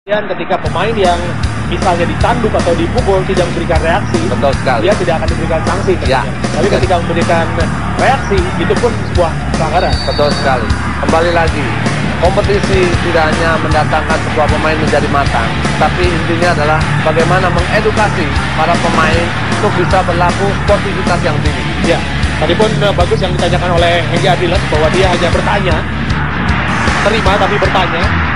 Dan ketika pemain yang misalnya ditanduk atau dipukul tidak memberikan reaksi, betul sekali, dia tidak akan diberikan sanksi. Ya. Tapi ketika memberikan reaksi, itu pun sebuah pelanggaran. Betul sekali. Kembali lagi, kompetisi tidak hanya mendatangkan sebuah pemain menjadi matang, tapi intinya adalah bagaimana mengedukasi para pemain untuk bisa berlaku sportivitas yang tinggi. Ya, tadi pun bagus yang ditanyakan oleh Hengki Adilas bahwa dia hanya bertanya, terima tapi bertanya.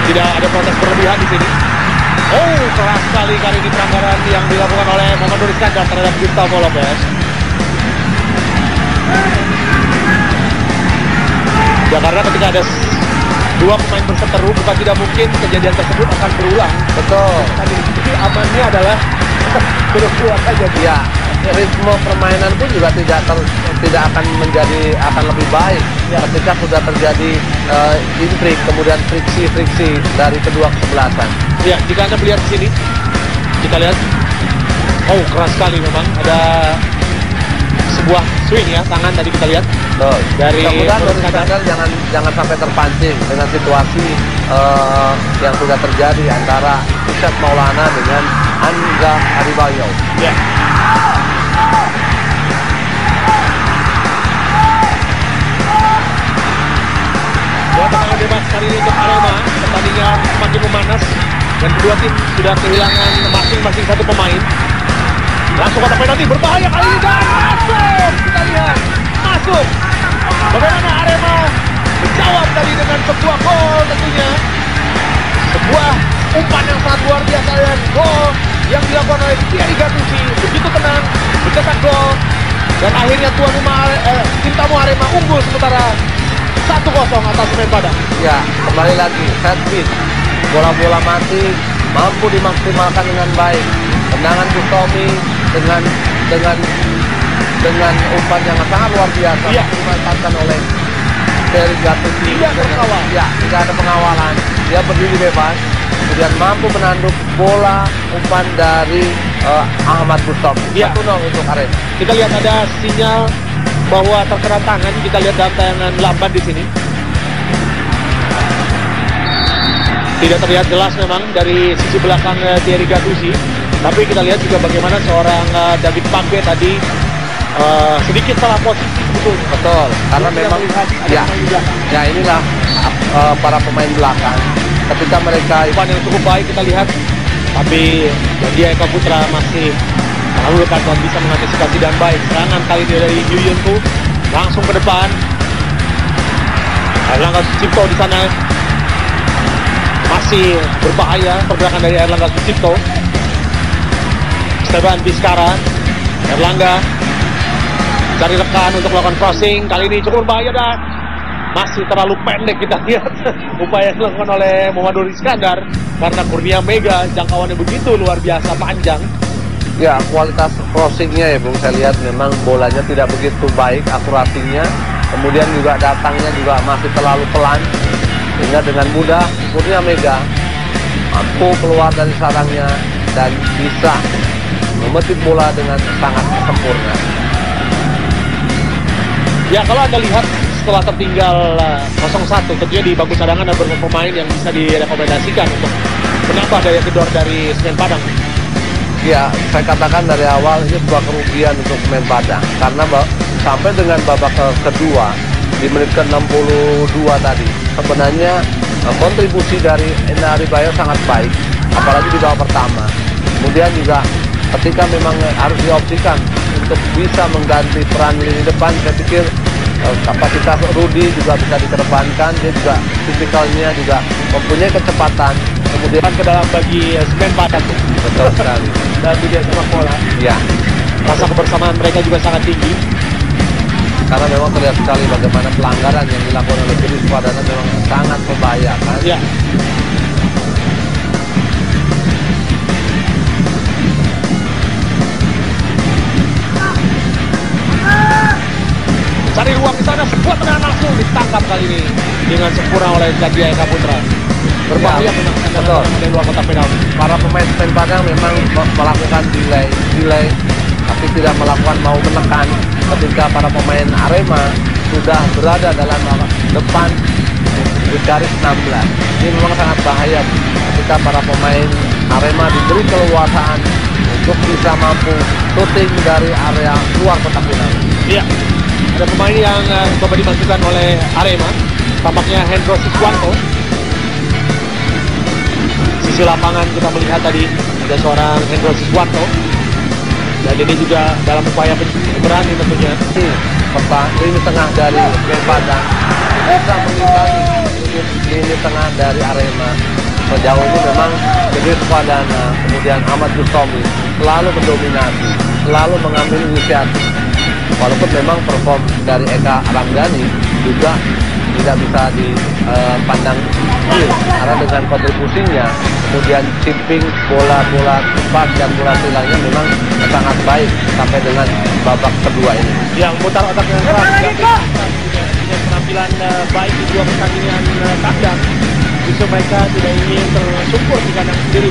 Tidak ada protes berlebihan di sini. Oh, keras sekali kali ini pelanggaran yang dilakukan oleh Muhammad Iskandar terhadap Gustavo Lopez. Ya, karena ketika ada dua pemain berseteru, bukan tidak mungkin kejadian tersebut akan berulang. Betul. Jadi amannya adalah terus keluar saja. Ya, ritme permainan pun juga tidak akan lebih baik ketika sudah terjadi intrik, kemudian friksi dari kedua kesebelasan. Ya, jika Anda melihat di sini, kita lihat, oh keras sekali memang, ada sebuah swing ya, tangan tadi kita lihat. Betul. Dari Iskandar jangan sampai terpancing dengan situasi yang sudah terjadi antara Ishak Maulana dengan Angga Aribayo. Ya. Buat tendangan bebas kali ini untuk Arema, pertandingan semakin memanas dan kedua tim sudah kehilangan masing-masing satu pemain. Langsung kotak penalti berbahaya kali ini dan masuk. Kita lihat masuk. Bagaimana Arema menjawab tadi dengan sebuah gol tentunya. Sebuah umpan yang sangat luar biasa dan gol yang dilakukan oleh Thierry Gattuso begitu tenang mencetak gol dan akhirnya tuan rumah tim tamu Arema unggul sementara 1-0 atas Semen Padang. Ya, kembali lagi set piece, bola-bola mati mampu dimaksimalkan dengan baik. Tendangan Bustomi dengan umpan yang sangat luar biasa dimanfaatkan oleh Thierry Gattuso. Tidak terkawal. Ya, tidak ada pengawalan. Dia berdiri bebas, kemudian mampu menanduk bola umpan dari Ahmad Bustomi. 1-0 untuk Arema. Kita lihat ada sinyal bahwa terkena tangan, kita lihat dalam tayangan lambat di sini. Tidak terlihat jelas memang dari sisi belakang Thierry Gattuso, tapi kita lihat juga bagaimana seorang David Pambe tadi sedikit salah posisi sebetulnya. Betul, karena memang ya inilah para pemain belakang. Ketika mereka umpan yang cukup baik kita lihat, tapi dia Eka Putra masih mengalurkan dan bisa mengantisipasi dan baik. Serangan kali ini dari Yu Yuntu langsung ke depan. Erlangga Sucipto di sana masih berbahaya pergerakan dari Erlangga Sucipto. Esteban Vizcara, Erlangga cari rekan untuk melakukan crossing. Kali ini cukup berbahaya dan masih terlalu pendek kita lihat upaya yang dilakukan oleh Muhammad Iskandar karena Kurnia Mega jangkauannya begitu luar biasa panjang. Ya, kualitas crossingnya ya Bung, saya lihat memang bolanya tidak begitu baik akurasinya, kemudian juga datangnya juga masih terlalu pelan, sehingga dengan mudah Kurnia Mega mampu keluar dari sarangnya dan bisa memetik bola dengan sangat sempurna. Ya, kalau Anda lihat setelah tertinggal 0-1, tentunya di bangku cadangan ada beberapa pemain yang bisa direkomendasikan untuk menambah daya gedor dari Semen Padang. Ya, saya katakan dari awal ini sebuah kerugian untuk Semen Padang karena sampai dengan babak kedua di menit ke-62 tadi sebenarnya kontribusi dari Enda Aribayo sangat baik, apalagi di babak pertama. Kemudian juga ketika memang harus diopsikan untuk bisa mengganti peran lini depan, saya pikir kapasitas Rudy juga bisa dikedepankan. Dia juga fizikalnya juga mempunyai kecepatan, kemudian ke dalam bagi Semen Padang. Betul sekali. Dan juga sepak bola. Ya, rasa kebersamaan mereka juga sangat tinggi. Karena memang terlihat sekali bagaimana pelanggaran yang dilakukan oleh Jenis Padana memang sangat membahayakan. Ya. Cari ruang di sana, sebuah tendangan langsung ditangkap kali ini dengan sempurna oleh Gadya Eka Putra. Berbahaya memang dari luar kotak penalti. Para pemain Semen Padang memang melakukan delay, tapi tidak melakukan mau menekan ketika para pemain Arema sudah berada dalam depan di garis 16. Ini memang sangat bahaya ketika para pemain Arema diberi keleluasaan untuk bisa mampu shooting dari area luar kotak penalti. Iya, ada pemain yang coba dimasukkan oleh Arema. Tampaknya Hendro Siswanto. Sisi lapangan kita melihat tadi ada seorang Hendro Siswanto. Dan ini juga dalam upaya berani tentunya. Lini tengah dari Semen Padang bisa mengimbangi lini tengah dari Arema. Sejauh ini memang Deddy Sukwadana, kemudian Ahmad Bustomi selalu mendominasi, selalu mengambil inisiatif. Walaupun memang perform dari Eka Ramdhani juga tidak bisa dipandang karena dengan kontribusinya, kemudian tipping bola-bola cepat dan bola silangnya memang sangat baik sampai dengan babak kedua ini. Yang putar otak yang keras, dengan penampilan baik di dua pertandingan kandang, justru mereka tidak ingin tersungkur di kandang sendiri.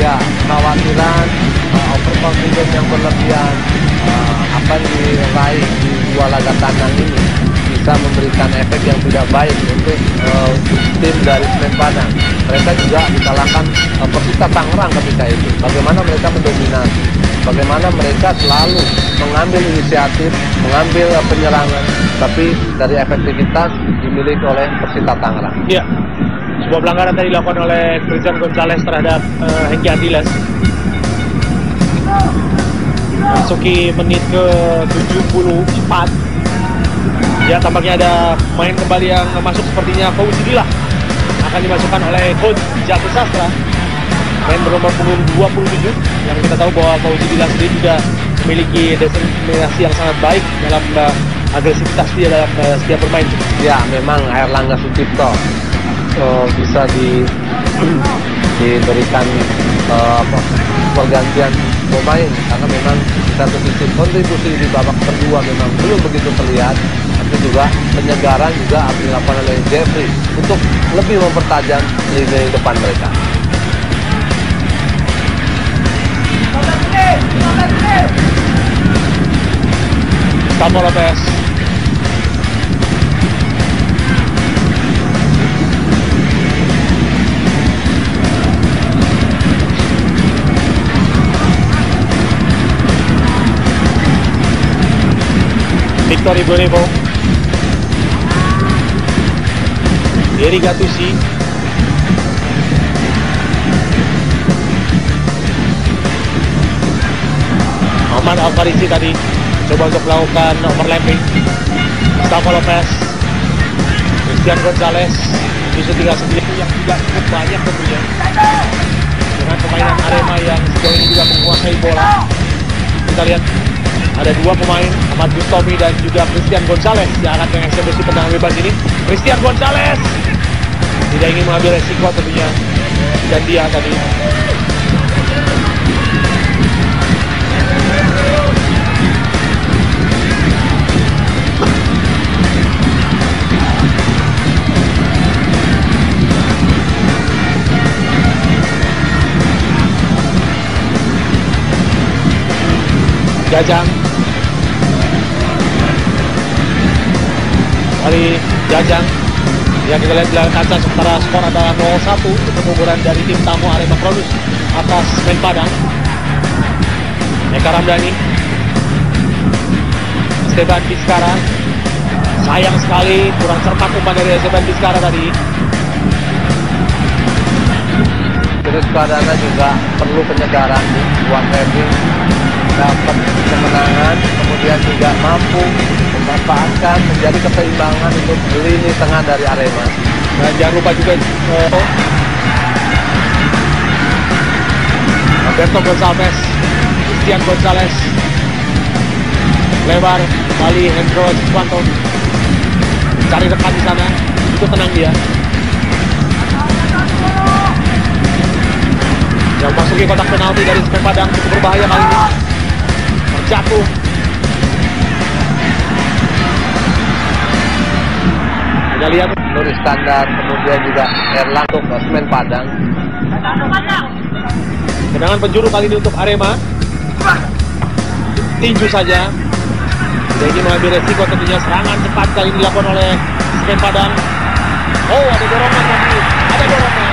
Ya, kekhawatiran, overconfidence yang berlebihan, apa yang diraih di dua laga tandang ini bisa memberikan efek yang tidak baik untuk tim dari Semen Padang. Mereka juga dikalahkan Persita Tangerang ketika itu. Bagaimana mereka mendominasi, bagaimana mereka selalu mengambil inisiatif, mengambil penyerangan, tapi dari efektivitas dimiliki oleh Persita Tangerang. Iya, sebuah pelanggaran tadi dilakukan oleh Christian Gonzalez terhadap Hengki Andiles. Masuki menit ke 74. Ya, tampaknya ada main kembali yang masuk, sepertinya Fauzi Dilah akan dimasukkan oleh coach Jatuh Sastra, main bernomor punggung 27, yang kita tahu bahwa Fauzi Dilah sendiri juga memiliki determinasi yang sangat baik dalam agresivitas dia dalam setiap bermain. Ya, memang Airlangga Sucipto bisa diberikan pergantian pemain karena memang satu sisi kontribusi di babak kedua memang belum begitu terlihat, tapi juga penyegaran juga harus dilakukan oleh Jeffrey untuk lebih mempertajam lini depan mereka. Gustavo Lopez. Victor Ibrahimo, Eri Gattusi, Ahmad Al-Farisi tadi coba untuk melakukan overlapping. Gustavo Lopez, Christian Gonzalez, justru tinggal sendiri yang juga cukup banyak tentunya. Dengan permainan Arema yang sejauh ini juga menguasai bola. Kita lihat ada dua pemain, Ahmad Bustomi dan juga Christian Gonzalez yang akan mengeksekusi tendangan bebas ini. Christian Gonzalez tidak ingin mengambil resiko tentunya, dan dia tadi Jajang dari Jajang yang kita lihat di layar kaca, sementara skor adalah 0-1 untuk keunggulan dari tim tamu Arema Kronus atas Semen Padang. Eka Ramdhani, Esteban Vizcara, sayang sekali kurang cermat umpan dari Esteban Vizcara tadi. Terus Padana juga perlu penyegaran, Juan Febri dapat kemenangan, kemudian juga mampu memanfaatkan menjadi keseimbangan untuk lini tengah dari Arema. Dan jangan lupa juga Alberto Gonzalez, Christian Gonzalez, lebar kembali Hendro Siswanto, cari rekan di sana, itu tenang dia. Yang masuki kotak penalti dari Semen Padang cukup berbahaya kali ini. Terjatuh. Kita lihat Nuri Standar, kemudian juga Erlang untuk Semen Padang. tendangan penjuru kali ini untuk Arema. Tinju saja. Jadi mengambil resiko tentunya, serangan cepat kali ini dilakukan oleh Semen Padang. Oh, ada dorongan tadi. Ada dorongan.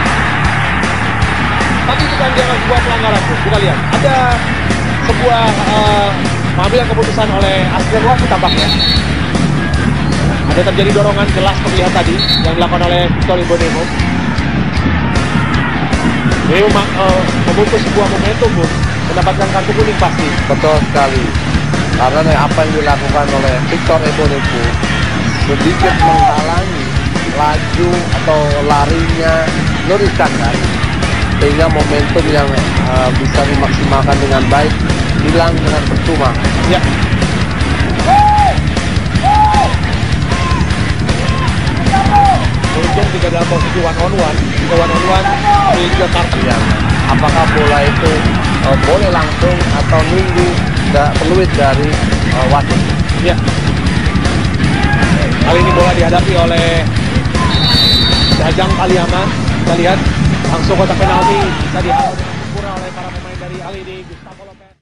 Tapi bukan dia sebuah pelanggaran, Bung. Kita lihat. Ada sebuah pengambilan keputusan oleh Asrian Wafi tampaknya. Ada terjadi dorongan jelas terlihat tadi yang dilakukan oleh Victor Imbonemo. Ini memutus sebuah momentum, Bung. Mendapatkan kartu kuning pasti. Betul sekali. Karena apa yang dilakukan oleh Victor Imbonemo sedikit menghalangi laju atau larinya Nur Iskandar, sehingga momentum yang bisa dimaksimalkan dengan baik hilang dengan percuma. Ya. Kemudian juga dalam posisi one on one juga kartu. Ya. Apakah bola itu boleh langsung atau nunggu peluit dari wasit? Ya. Kali ini bola dihadapi oleh Jajang Kaliama. Kita lihat langsung kotak penalti tadi sempurna oleh para pemain dari kali ini Gustavo Lopez.